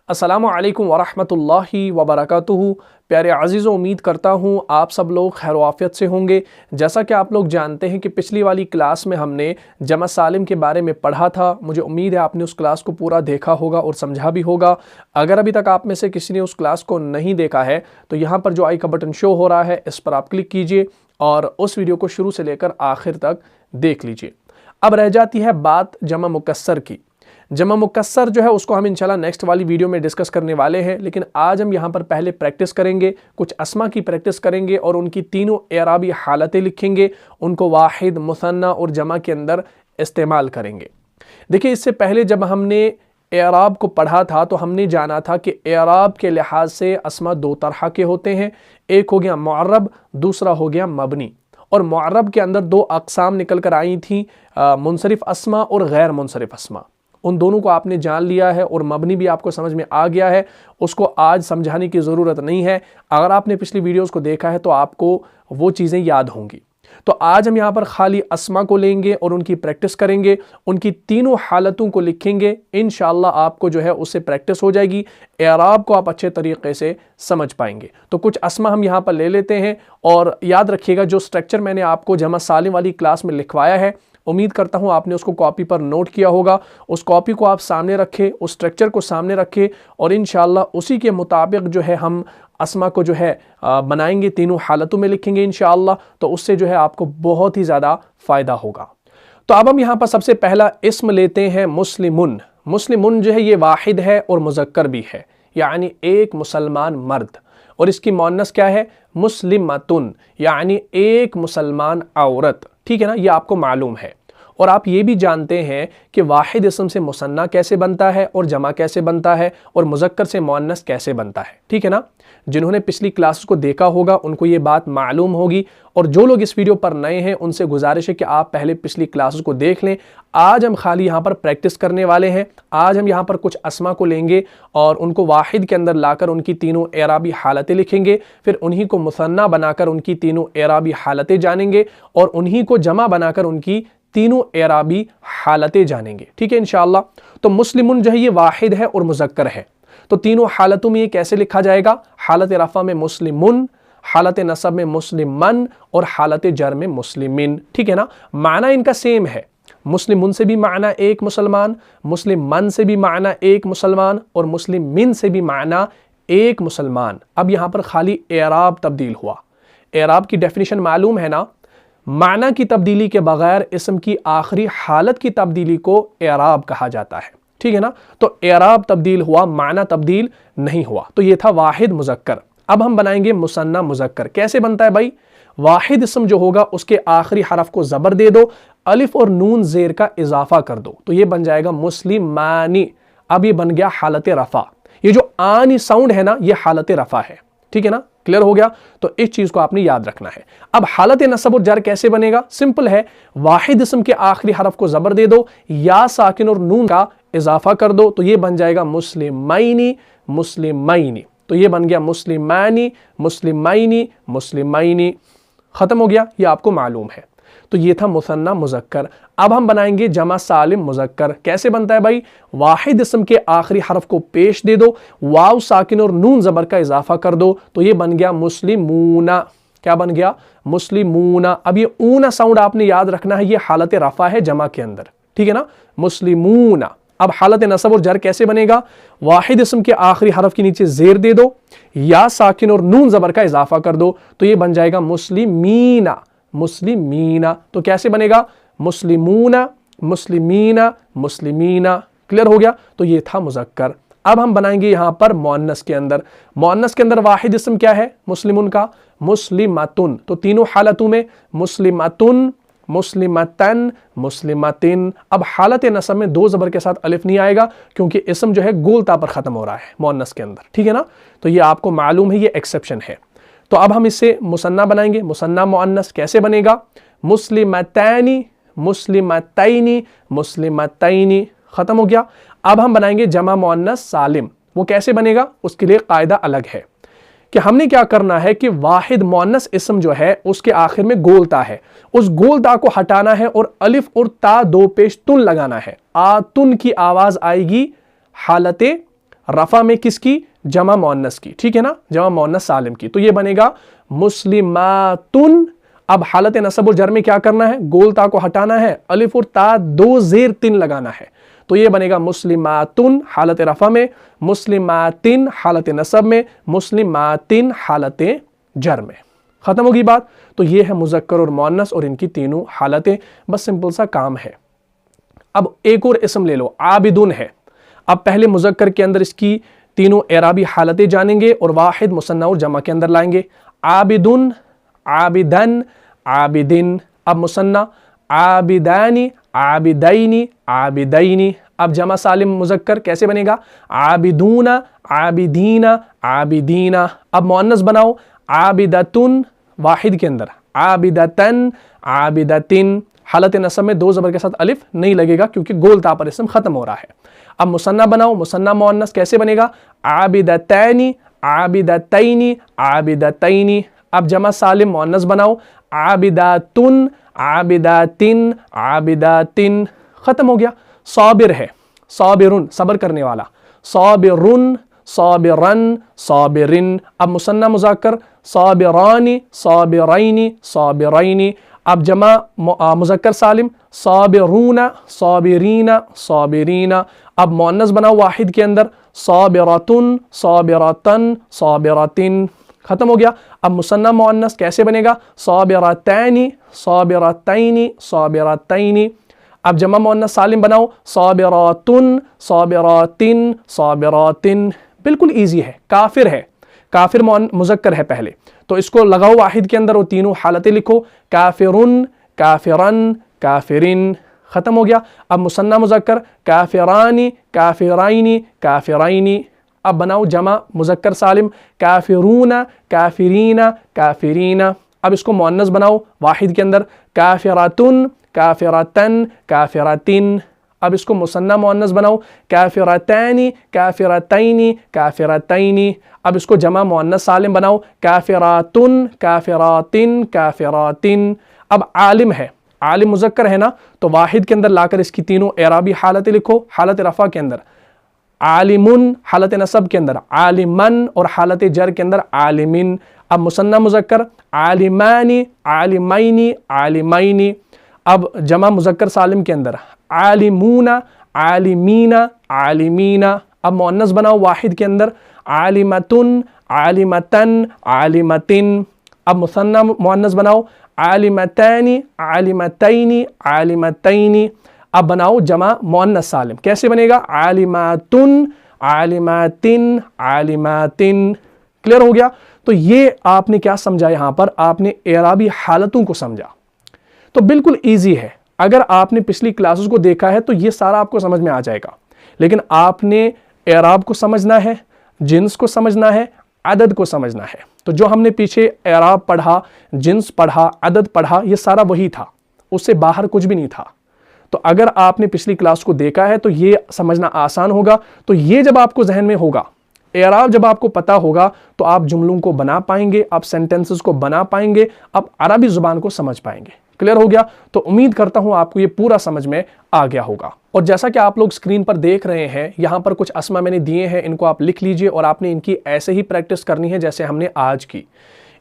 अस्सलामु अलैकुम वरहमतुल्लाहि वबरकातुहू। प्यारे अज़ीज़ों, उम्मीद करता हूँ आप सब लोग खैर वाफ़ियत से होंगे। जैसा कि आप लोग जानते हैं कि पिछली वाली क्लास में हमने जमा सालिम के बारे में पढ़ा था। मुझे उम्मीद है आपने उस क्लास को पूरा देखा होगा और समझा भी होगा। अगर अभी तक आप में से किसी ने उस क्लास को नहीं देखा है तो यहाँ पर जो आई का बटन शो हो रहा है इस पर आप क्लिक कीजिए और उस वीडियो को शुरू से लेकर आखिर तक देख लीजिए। अब रह जाती है बात जमा मुकस्सर की। जमा मुकस्सर जो है उसको हम इंशाल्लाह नेक्स्ट वाली वीडियो में डिस्कस करने वाले हैं, लेकिन आज हम यहाँ पर पहले प्रैक्टिस करेंगे, कुछ अस्मा की प्रैक्टिस करेंगे और उनकी तीनों एराबी हालतें लिखेंगे, उनको वाहिद, मुसन्ना और जमा के अंदर इस्तेमाल करेंगे। देखिए, इससे पहले जब हमने एराब को पढ़ा था तो हमने जाना था कि एराब के लिहाज से अस्मा दो तरह के होते हैं। एक हो गया मुअर्रब, दूसरा हो गया मबनी। और मुअर्रब के अंदर दो अक़साम निकल कर आई थी, मुनसरिफ अस्मा और गैर मुनसरिफ अस्मा। उन दोनों को आपने जान लिया है और मबनी भी आपको समझ में आ गया है, उसको आज समझाने की ज़रूरत नहीं है। अगर आपने पिछली वीडियोस को देखा है तो आपको वो चीज़ें याद होंगी। तो आज हम यहाँ पर खाली अस्मा को लेंगे और उनकी प्रैक्टिस करेंगे, उनकी तीनों हालतों को लिखेंगे। इंशाअल्लाह आपको जो है उससे प्रैक्टिस हो जाएगी, एराब को आप अच्छे तरीके से समझ पाएंगे। तो कुछ अस्मा हम यहाँ पर ले लेते हैं और याद रखिएगा जो स्ट्रक्चर मैंने आपको जमा सालिम वाली क्लास में लिखवाया है, उम्मीद करता हूँ आपने उसको कॉपी पर नोट किया होगा। उस कॉपी को आप सामने रखें, उस स्ट्रक्चर को सामने रखें और इंशाअल्लाह उसी के मुताबिक जो है हम अस्मा को जो है बनाएंगे, तीनों हालतों में लिखेंगे इंशाअल्लाह। तो उससे जो है आपको बहुत ही ज़्यादा फ़ायदा होगा। तो अब हम यहाँ पर सबसे पहला इस्म लेते हैं मुस्लिमुन। मुस्लिमुन जो है ये वाहिद है और मुज़क्कर भी है, यानी एक मुसलमान मर्द। और इसकी मुअन्नस क्या है? मुस्लिमतुन, यानी एक मुसलमान औरत। ठीक है ना, ये आपको मालूम है। और आप ये भी जानते हैं कि वाहिद इस्म से मुसन्ना कैसे बनता है और जमा कैसे बनता है और मुज़क्कर से मुअन्नस कैसे बनता है। ठीक है ना, जिन्होंने पिछली क्लास को देखा होगा उनको ये बात मालूम होगी। और जो लोग इस वीडियो पर नए हैं उनसे गुजारिश है कि आप पहले पिछली क्लासेस को देख लें। आज हम खाली यहाँ पर प्रैक्टिस करने वाले हैं। आज हम यहाँ पर कुछ अस्मा को लेंगे और उनको वाहिद के अंदर लाकर उनकी तीनों एराबी हालतें लिखेंगे, फिर उन्हीं को मुसन्ना बनाकर उनकी तीनों एराबी हालतें जानेंगे और उन्हीं को जमा बनाकर उनकी तीनों एराबी हालतें जानेंगे। ठीक है इंशाअल्लाह। तो मुस्लिमुन जो है ये वाहिद है और मुज़क्कर है। तो तीनों हालतों में ये कैसे लिखा जाएगा? हालत रफ़ा में मुस्लिमुन, हालत नसब में मुस्लिमन और हालत जर में मुस्लिमिन। ठीक है ना, माना इनका सेम है। मुस्लिमुन से भी माना एक मुसलमान, मुस्लिमन से भी माना एक मुसलमान और मुस्लिमिन से भी माना एक मुसलमान। अब यहाँ पर खाली एराब तब्दील हुआ। एराब की डेफिनेशन मालूम है ना, माना की तब्दीली के बगैर इस्म की आखिरी हालत की तब्दीली को एराब कहा जाता है। ठीक है ना, तो एराब तब्दील हुआ, माना तब्दील नहीं हुआ। तो ये था वाहिद मुज़क्कर। अब हम बनाएंगे मुसन्ना मुज़क्कर। कैसे बनता है भाई? वाहिद इस्म जो होगा उसके आखिरी हरफ को ज़बर दे दो, अलिफ और नून ज़ेर का इजाफा कर दो, तो ये बन जाएगा मुस्लिमानी। अब ये बन गया हालत रफ़ा। ये जो आनी साउंड है ना, ये हालत रफ़ा है। ठीक है ना, क्लियर हो गया? तो इस चीज को आपने याद रखना है। अब हालत नसब और जर कैसे बनेगा? सिंपल है, वाहिद इस्म के आखिरी हरफ को जबर दे दो, या साकिन और नून का इजाफा कर दो, तो ये बन जाएगा मुस्लिमैनी मुस्लिमैनी। तो ये बन गया मुस्लिमानी मुस्लिमैनी मुस्लिमैनी। खत्म हो गया, ये आपको मालूम है। तो ये था मुसन्ना मुज़क्कर। अब हम बनाएंगे जमा सालिम मुज़क्कर। कैसे बनता है भाई? वाहिद इस्म के आखिरी हरफ को पेश दे दो, वाव साकिन और नून ज़बर का इजाफा कर दो, तो ये बन गया मुस्लिमूना। क्या बन गया? मुस्लिमूना। अब ये ऊना साउंड आपने याद रखना है, ये हालत रफ़ा है जमा के अंदर। ठीक है ना, मुस्लिमूना। अब हालत नसब और जर कैसे बनेगा? वाहिद इस्म के आखिरी हरफ के नीचे जेर दे दो, या साकिन और नून ज़बर का इजाफा कर दो, तो ये बन जाएगा मुस्लिमीना मुस्लिमीना। तो कैसे बनेगा? मुस्लिमूना मुस्लिमीना मुस्लिमीना। क्लियर हो गया? तो ये था मुज़क्कर। अब हम बनाएंगे यहां पर मुअन्नस के अंदर। मुअन्नस के अंदर वाहिद इस्म क्या है? मुस्लिमुन का मुस्लिमतुन। तो तीनों हालतों में मुस्लिमतुन मुस्लिमतन मुस्लिमतिन। अब हालत नसब में दो ज़बर के साथ अलिफ नहीं आएगा क्योंकि इस्म जो है गोलता पर ख़त्म हो रहा है मुअन्नस के अंदर। ठीक है ना, तो ये आपको मालूम है, ये एक्सेप्शन है। तो अब हम इससे मुसन्ना बनाएंगे। मुसन्ना मुअन्नस कैसे बनेगा? मुस्लिमतैनी मुस्लिमतैनी मुस्लिमतैनी। खत्म हो गया। अब हम बनाएंगे जमा मुअन्नस सालिम। वो कैसे बनेगा? उसके लिए कायदा अलग है कि हमने क्या करना है कि वाहिद मुअन्नस इस्म जो है उसके आखिर में गोलता है, उस गोलता को हटाना है और अलिफ और ता दो पेश तुन लगाना है। आतुन की आवाज आएगी हालत रफा में किसकी? जमा मुअन्नस की, ठीक है ना, जमा मुअन्नस सालिम की। तो ये बनेगा मुस्लिमातुन। अब हालत नसब और जर में क्या करना है? गोल ता को हटाना है, अलिफ और ता दो जेर तिन लगाना है। तो ये बनेगा मुस्लिमातुन हालत रफा में, मुस्लिमातिन हालत नसब में, मुस्लिमातिन हालत जर में। खत्म होगी बात। तो ये है मुज़क्कर और मुअन्नस और इनकी तीनों हालतें। बस सिंपल सा काम है। अब एक और इस्म ले लो, आबिदुन है। अब पहले मुज़क्कर के अंदर इसकी तीनों एराबी हालतें जानेंगे और वाहिद मुसन्ना और जमा के अंदर लाएंगे। आबिदुन, आबिदन, आबिदिन। अब मुसन्ना आबिदानी, आबिदैनी, आबिदैनी। अब जमा सालिम मुज़क्कर कैसे बनेगा? आबिदूना, आबिदीना, आबिदीना। अब मुअन्नस बनाओ, आबिदतुन वाहिद के अंदर, आबिदतन, आबिदतिन। हालत नसब में दो ज़बर के साथ अलिफ नहीं लगेगा क्योंकि गोल ता पर इसम खत्म हो रहा है। अब मुसन्ना बनाओ, मुसन्ना मुअन्नस कैसे बनेगा? आबिदतैनी, आबिदतैनी, आबिदतैनी। अब जमा सालिम मुअन्नस बनाओ, आबिदातुन, आबिदातिन, आबिदातिन। खत्म हो गया। साबिर है, साबिरुन सबर करने वाला, साबिरुन, साबिरन, साबिरिन। अब मुसन्ना मुज़क्कर साबिरानी, साबिरैनी, साबिरैनी। अब जमा मुज़क्कर सालिम साबिरूना, साबिरीना, साबिरीना। अब मुअन्नस बनाओ वाहिद के अंदर, साबिरतुन, साबिरतन, साबिरतिन। खत्म हो गया। अब मुसन्ना मुअन्नस कैसे बनेगा? साबिरतैनी, साबिरतैनी, साबिरतैनी। अब जमा मुअन्नस सालिम बनाओ, साबिरातुन, साबिरातिन, साबिरातिन। बिल्कुल इजी है। काफिर है, काफिर मुज़क्कर है पहले, तो इसको लगाओ वाहिद के अंदर और तीनों हालतें लिखो, काफिरुन, काफिरन, काफिरिन। खत्म हो गया। अब मुसन्ना मुज़क्कर काफिरानी, काफिराइनी, काफिराइनी। अब बनाओ जमा मुज़क्कर सालिम, काफिरूना, काफिरीना, काफिरीना। अब इसको मुअन्नस बनाओ वाहिद के अंदर, काफिरातुन, काफिरतन, काफिरतिन। अब इसको मुसन्ना मुअन्नस बनाओ, काफिरतैनी, काफिरतैनी, काफिरतैनी। अब इसको जमा मुअन्नस सालिम बनाओ, काफिरातुन, काफिरातिन, काफिरातिन। अब आलिम है, आलिम मुज़क्कर है ना, तो वाहिद के अंदर लाकर इसकी तीनों एराबी हालतें लिखो। हालत रफ़ा के अंदर आलिमुन, हालत नसब के अंदर आलिमन और हालत जर के अंदर आलिमिन। अब मुसन्ना मुज़क्कर आलिमानी, आलिमैनी, आलिमैनी। अब जमा मुज़क्कर सालिम के अंदर आलिमूना, आलिमीना, आलिमीना। अब मुअन्नस बनाओ वाहिद के अंदर आलिमतुन, आलिमतन, आलिमतिन। अब मुसन्ना मुअन्नस बनाओ आलिमतैनी, आलिमतैनी, आलिमतैनी। अब बनाओ जमा मुअन्नस सालिम कैसे बनेगा? आलिमातुन, आलिमातिन, आलिमातिन। क्लियर हो गया। तो ये आपने क्या समझा? यहां पर आपने एराबी हालतों को समझा। तो बिल्कुल इजी है। अगर आपने पिछली क्लासेस को देखा है तो ये सारा आपको समझ में आ जाएगा, लेकिन आपने एराब को समझना है, जिन्स को समझना है, अदद को समझना है। तो जो हमने पीछे एराब पढ़ा, जिन्स पढ़ा, अदद पढ़ा, ये सारा वही था, उससे बाहर कुछ भी नहीं था। तो अगर आपने पिछली क्लास को देखा है तो ये समझना आसान होगा। तो ये जब आपको जहन में होगा, एराब जब आपको पता होगा, तो आप जुमलों को बना पाएंगे, आप सेंटेंसेस को बना पाएंगे, आप अरबी जुबान को समझ पाएंगे। क्लियर हो गया। तो उम्मीद करता हूं आपको ये पूरा समझ में आ गया होगा। और जैसा कि आप लोग स्क्रीन पर देख रहे हैं, यहां पर कुछ अस्मा मैंने दिए हैं, इनको आप लिख लीजिए और आपने इनकी ऐसे ही प्रैक्टिस करनी है जैसे हमने आज की।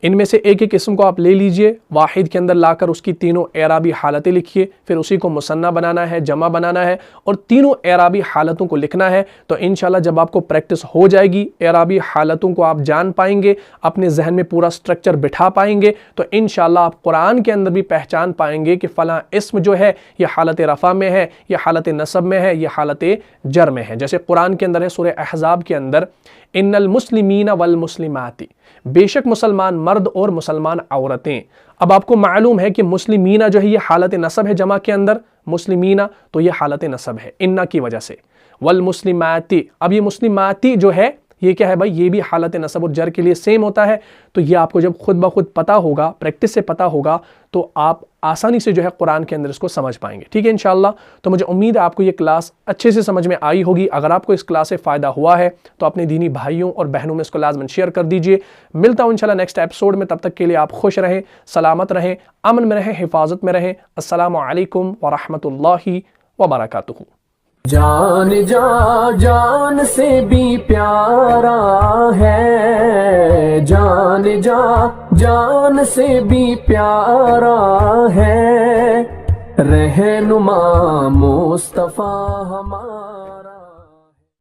इनमें से एक एक किस्म को आप ले लीजिए, वाहिद के अंदर लाकर उसकी तीनों एराबी हालतें लिखिए, फिर उसी को मुसन्ना बनाना है, जमा बनाना है और तीनों एराबी हालतों को लिखना है। तो इंशाल्लाह जब आपको प्रैक्टिस हो जाएगी, एराबी हालतों को आप जान पाएंगे, अपने जहन में पूरा स्ट्रक्चर बिठा पाएंगे, तो इंशाल्लाह आप कुरान के अंदर भी पहचान पाएंगे कि फ़लाँ इस्म जो है यह हालत रफ़ा में है, यह हालत नसब में है, यह हालत जर में है। जैसे कुरान के अंदर है सूरह अहज़ाब के अंदर, इन्नल मुस्लिमीना वल मुस्लिमाती, बेशक मुसलमान मर्द और मुसलमान औरतें। अब आपको मालूम है कि मुस्लिमीना जो है ये हालत नसब है, जमा के अंदर मुस्लिमीना, तो ये हालत नसब है इन्ना की वजह से। वल मुस्लिमाती, अब ये मुस्लिमाती जो है ये क्या है भाई? ये भी हालत नसब और जर के लिए सेम होता है। तो ये आपको जब खुद ब खुद पता होगा, प्रैक्टिस से पता होगा, तो आप आसानी से जो है कुरान के अंदर इसको समझ पाएंगे। ठीक है इंशाल्लाह। तो मुझे उम्मीद है आपको ये क्लास अच्छे से समझ में आई होगी। अगर आपको इस क्लास से फ़ायदा हुआ है तो अपने दीनी भाइयों और बहनों में इसको लाजमन शेयर कर दीजिए। मिलता हूँ इंशाल्लाह नेक्स्ट एपिसोड में। तब तक के लिए आप खुश रहें, सलामत रहें, अमन में रहें, हिफाजत में रहें। अस्सलामु अलैकुम व रहमतुल्लाहि व बरकातुहू। जान जा जान से भी प्यारा है, जान जा जान से भी प्यारा है, रहनुमा मुस्तफा हमारा।